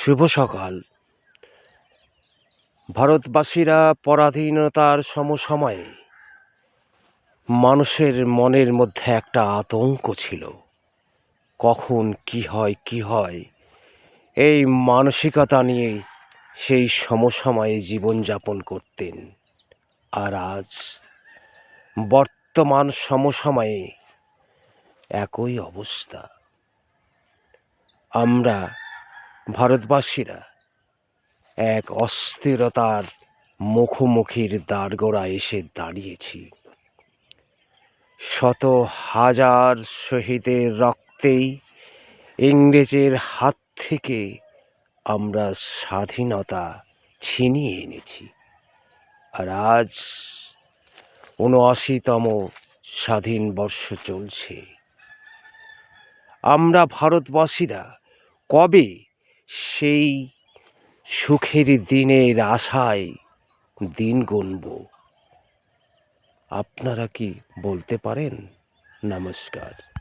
শুভ সকাল। ভারতবাসীরা পরাধীনতার সমসময়ে মানুষের মনের মধ্যে একটা আতঙ্ক ছিল। কখন কি হয় এই মানসিকতা নিয়ে সেই সমসময়ে জীবনযাপন করতেন। আর আজ বর্তমান সমসময়ে একই অবস্থা। আমরা ভারতবাসীরা এক অস্থিরতার মুখোমুখির দাঁড়গোড়ায় এসে দাঁড়িয়েছি। শত হাজার শহীদের রক্তেই ইংরেজের হাত থেকে আমরা স্বাধীনতা ছিনিয়ে এনেছি। আর আজ ৭৯তম স্বাধীন বর্ষ চলছে। আমরা ভারতবাসীরা কবে সেই সুখের দিনের আশায় দিন গুনব? আপনারা কি বলতে পারেন? নমস্কার।